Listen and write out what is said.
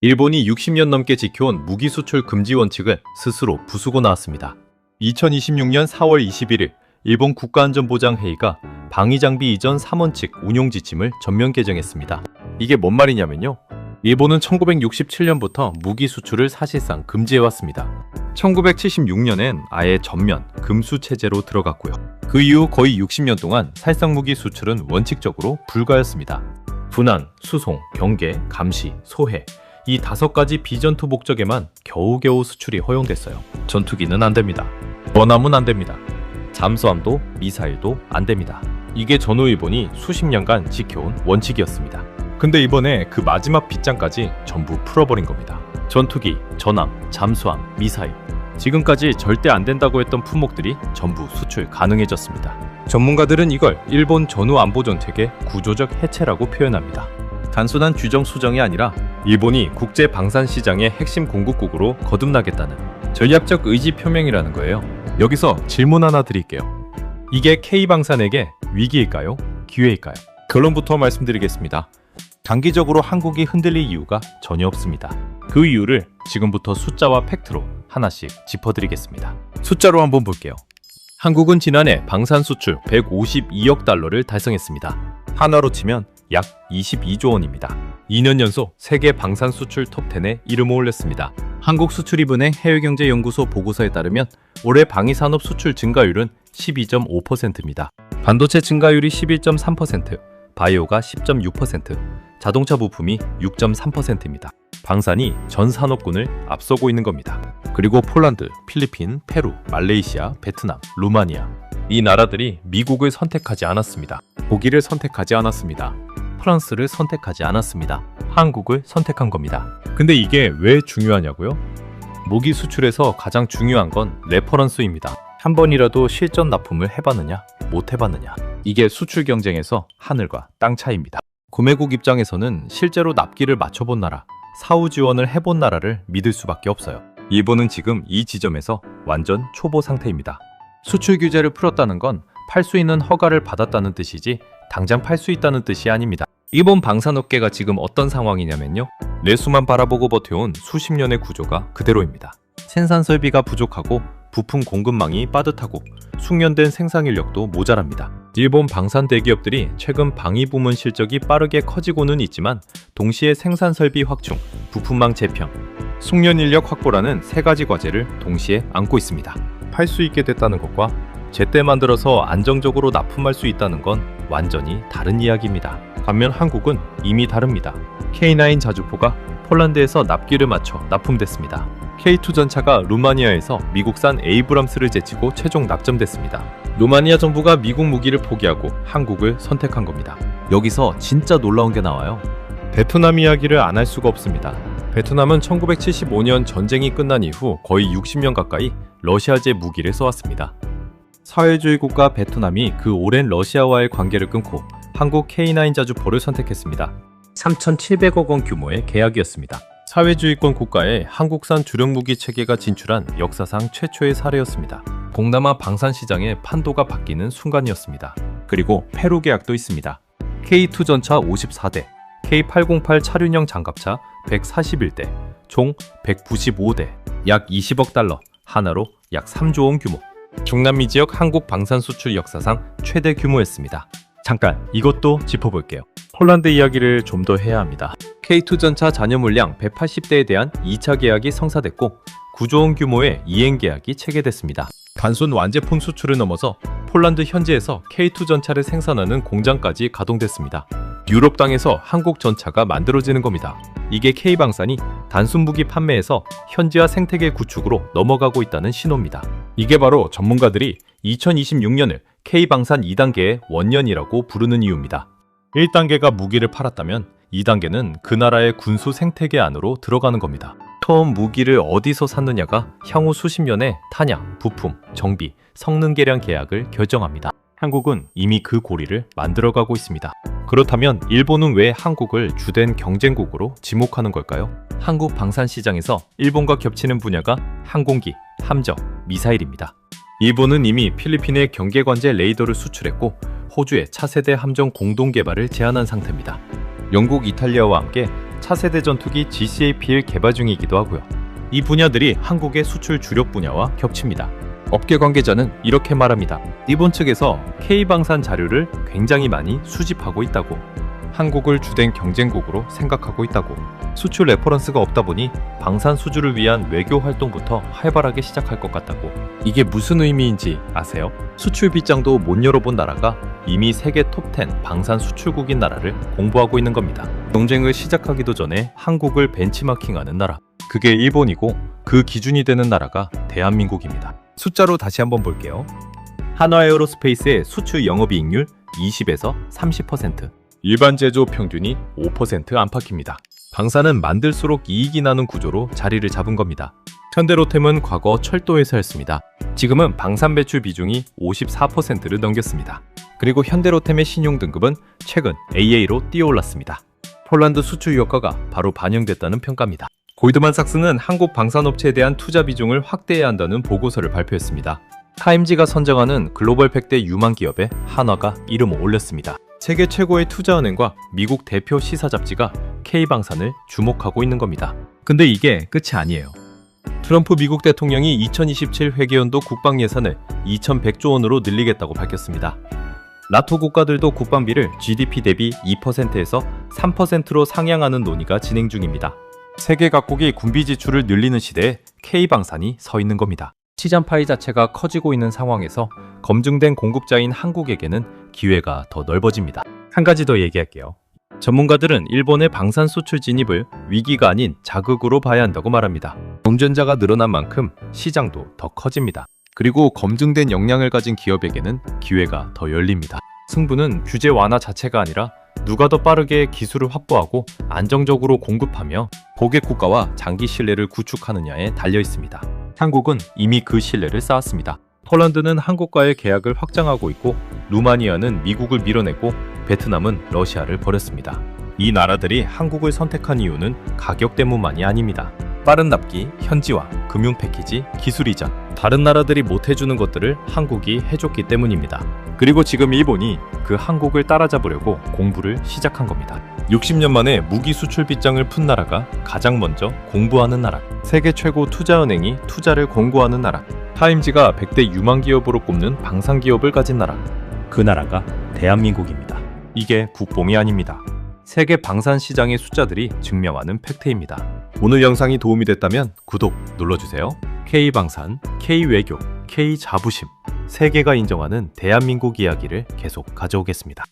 일본이 60년 넘게 지켜온 무기 수출 금지 원칙을 스스로 부수고 나왔습니다. 2026년 4월 21일 일본 국가안전보장회의가 방위장비 이전 3원칙 운용 지침을 전면 개정했습니다. 이게 뭔 말이냐면요. 일본은 1967년부터 무기 수출을 사실상 금지해왔습니다. 1976년엔 아예 전면 금수 체제로 들어갔고요. 그 이후 거의 60년 동안 살상 무기 수출은 원칙적으로 불가였습니다. 분한, 수송, 경계, 감시, 소해 이 5가지 비전투 목적에만 겨우겨우 수출이 허용됐어요. 전투기는 안 됩니다. 원함은 안 됩니다. 잠수함도 미사일도 안 됩니다. 이게 전후 일본이 수십 년간 지켜온 원칙이었습니다. 근데 이번에 그 마지막 빗장까지 전부 풀어버린 겁니다. 전투기, 전함, 잠수함, 미사일 지금까지 절대 안 된다고 했던 품목들이 전부 수출 가능해졌습니다. 전문가들은 이걸 일본 전후 안보 정책의 구조적 해체라고 표현합니다. 단순한 규정 수정이 아니라 일본이 국제 방산 시장의 핵심 공급국으로 거듭나겠다는 전략적 의지 표명이라는 거예요. 여기서 질문 하나 드릴게요. 이게 K방산에게 위기일까요? 기회일까요? 결론부터 말씀드리겠습니다. 단기적으로 한국이 흔들릴 이유가 전혀 없습니다. 그 이유를 지금부터 숫자와 팩트로 하나씩 짚어드리겠습니다. 숫자로 한번 볼게요. 한국은 지난해 방산 수출 152억 달러를 달성했습니다. 하나로 치면 약 22조 원입니다. 2년 연속 세계 방산 수출 톱10에 이름을 올렸습니다. 한국수출입은행 해외경제연구소 보고서에 따르면 올해 방위산업 수출 증가율은 12.5%입니다. 반도체 증가율이 11.3%, 바이오가 10.6%, 자동차 부품이 6.3%입니다. 방산이 전 산업군을 앞서고 있는 겁니다. 그리고 폴란드, 필리핀, 페루, 말레이시아, 베트남, 루마니아 이 나라들이 미국을 선택하지 않았습니다. 독일을 선택하지 않았습니다. 프랑스를 선택하지 않았습니다. 한국을 선택한 겁니다. 근데 이게 왜 중요하냐고요? 무기 수출에서 가장 중요한 건 레퍼런스입니다. 한 번이라도 실전 납품을 해봤느냐, 못 해봤느냐. 이게 수출 경쟁에서 하늘과 땅 차이입니다. 구매국 입장에서는 실제로 납기를 맞춰본 나라, 사후 지원을 해본 나라를 믿을 수밖에 없어요. 일본은 지금 이 지점에서 완전 초보 상태입니다. 수출 규제를 풀었다는 건 팔 수 있는 허가를 받았다는 뜻이지 당장 팔 수 있다는 뜻이 아닙니다. 일본 방산업계가 지금 어떤 상황이냐면요. 내수만 바라보고 버텨온 수십 년의 구조가 그대로입니다. 생산 설비가 부족하고 부품 공급망이 빠듯하고 숙련된 생산 인력도 모자랍니다. 일본 방산 대기업들이 최근 방위 부문 실적이 빠르게 커지고는 있지만 동시에 생산 설비 확충, 부품망 재평, 숙련 인력 확보라는 3가지 과제를 동시에 안고 있습니다. 팔 수 있게 됐다는 것과 제때 만들어서 안정적으로 납품할 수 있다는 건 완전히 다른 이야기입니다. 반면 한국은 이미 다릅니다. K9 자주포가 폴란드에서 납기를 맞춰 납품됐습니다. K2 전차가 루마니아에서 미국산 에이브람스를 제치고 최종 낙점됐습니다. 루마니아 정부가 미국 무기를 포기하고 한국을 선택한 겁니다. 여기서 진짜 놀라운 게 나와요. 베트남 이야기를 안 할 수가 없습니다. 베트남은 1975년 전쟁이 끝난 이후 거의 60년 가까이 러시아제 무기를 써왔습니다. 사회주의 국가 베트남이 그 오랜 러시아와의 관계를 끊고 한국 K9 자주포를 선택했습니다. 3,700억 원 규모의 계약이었습니다. 사회주의권 국가에 한국산 주력무기 체계가 진출한 역사상 최초의 사례였습니다. 동남아 방산 시장의 판도가 바뀌는 순간이었습니다. 그리고 페루 계약도 있습니다. K2 전차 54대, K808 차륜형 장갑차 141대, 총 195대, 약 20억 달러, 하나로 약 3조 원 규모. 중남미 지역 한국 방산 수출 역사상 최대 규모였습니다. 잠깐 이것도 짚어볼게요. 폴란드 이야기를 좀 더 해야 합니다. K2 전차 잔여 물량 180대에 대한 2차 계약이 성사됐고 9조 원 규모의 이행 계약이 체결됐습니다. 단순 완제품 수출을 넘어서 폴란드 현지에서 K2 전차를 생산하는 공장까지 가동됐습니다. 유럽 땅에서 한국 전차가 만들어지는 겁니다. 이게 K방산이 단순 무기 판매에서 현지화 생태계 구축으로 넘어가고 있다는 신호입니다. 이게 바로 전문가들이 2026년을 K방산 2단계의 원년이라고 부르는 이유입니다. 1단계가 무기를 팔았다면 2단계는 그 나라의 군수 생태계 안으로 들어가는 겁니다. 처음 무기를 어디서 샀느냐가 향후 수십 년의 탄약, 부품, 정비, 성능 개량 계약을 결정합니다. 한국은 이미 그 고리를 만들어가고 있습니다. 그렇다면 일본은 왜 한국을 주된 경쟁국으로 지목하는 걸까요? 한국 방산 시장에서 일본과 겹치는 분야가 항공기, 함정, 미사일입니다. 일본은 이미 필리핀에 경계관제 레이더를 수출했고 호주에 차세대 함정 공동 개발을 제안한 상태입니다. 영국, 이탈리아와 함께 차세대 전투기 GCAPL 개발 중이기도 하고요. 이 분야들이 한국의 수출 주력 분야와 겹칩니다. 업계 관계자는 이렇게 말합니다. 일본 측에서 K방산 자료를 굉장히 많이 수집하고 있다고, 한국을 주된 경쟁국으로 생각하고 있다고, 수출 레퍼런스가 없다 보니 방산 수주를 위한 외교 활동부터 활발하게 시작할 것 같다고. 이게 무슨 의미인지 아세요? 수출 빗장도 못 열어본 나라가 이미 세계 톱10 방산 수출국인 나라를 공부하고 있는 겁니다. 경쟁을 시작하기도 전에 한국을 벤치마킹하는 나라, 그게 일본이고 그 기준이 되는 나라가 대한민국입니다. 숫자로 다시 한번 볼게요. 한화에어로스페이스의 수출 영업이익률 20에서 30%, 일반 제조 평균이 5% 안팎입니다. 방산은 만들수록 이익이 나는 구조로 자리를 잡은 겁니다. 현대로템은 과거 철도회사였습니다. 지금은 방산 배출 비중이 54%를 넘겼습니다. 그리고 현대로템의 신용등급은 최근 AA로 뛰어올랐습니다. 폴란드 수출 효과가 바로 반영됐다는 평가입니다. 골드만삭스는 한국 방산업체에 대한 투자 비중을 확대해야 한다는 보고서를 발표했습니다. 타임지가 선정하는 글로벌 100대 유망 기업에 한화가 이름을 올렸습니다. 세계 최고의 투자은행과 미국 대표 시사 잡지가 K방산을 주목하고 있는 겁니다. 근데 이게 끝이 아니에요. 트럼프 미국 대통령이 2027 회계연도 국방 예산을 2,100조 원으로 늘리겠다고 밝혔습니다. 나토 국가들도 국방비를 GDP 대비 2%에서 3%로 상향하는 논의가 진행 중입니다. 세계 각국이 군비 지출을 늘리는 시대에 K방산이 서 있는 겁니다. 시장 파이 자체가 커지고 있는 상황에서 검증된 공급자인 한국에게는 기회가 더 넓어집니다. 한 가지 더 얘기할게요. 전문가들은 일본의 방산 수출 진입을 위기가 아닌 자극으로 봐야 한다고 말합니다. 경쟁자가 늘어난 만큼 시장도 더 커집니다. 그리고 검증된 역량을 가진 기업에게는 기회가 더 열립니다. 승부는 규제 완화 자체가 아니라 누가 더 빠르게 기술을 확보하고 안정적으로 공급하며 고객 국가와 장기 신뢰를 구축하느냐에 달려 있습니다. 한국은 이미 그 신뢰를 쌓았습니다. 폴란드는 한국과의 계약을 확장하고 있고, 루마니아는 미국을 밀어내고, 베트남은 러시아를 버렸습니다. 이 나라들이 한국을 선택한 이유는 가격 때문만이 아닙니다. 빠른 납기, 현지화, 금융 패키지, 기술 이전, 다른 나라들이 못 해주는 것들을 한국이 해줬기 때문입니다. 그리고 지금 일본이 그 한국을 따라잡으려고 공부를 시작한 겁니다. 60년 만에 무기 수출 빗장을 푼 나라가 가장 먼저 공부하는 나라, 세계 최고 투자은행이 투자를 권고하는 나라, 타임지가 100대 유망 기업으로 꼽는 방산 기업을 가진 나라, 그 나라가 대한민국입니다. 이게 국뽕이 아닙니다. 세계 방산 시장의 숫자들이 증명하는 팩트입니다. 오늘 영상이 도움이 됐다면 구독 눌러주세요. K방산, K외교, K자부심, 세계가 인정하는 대한민국 이야기를 계속 가져오겠습니다.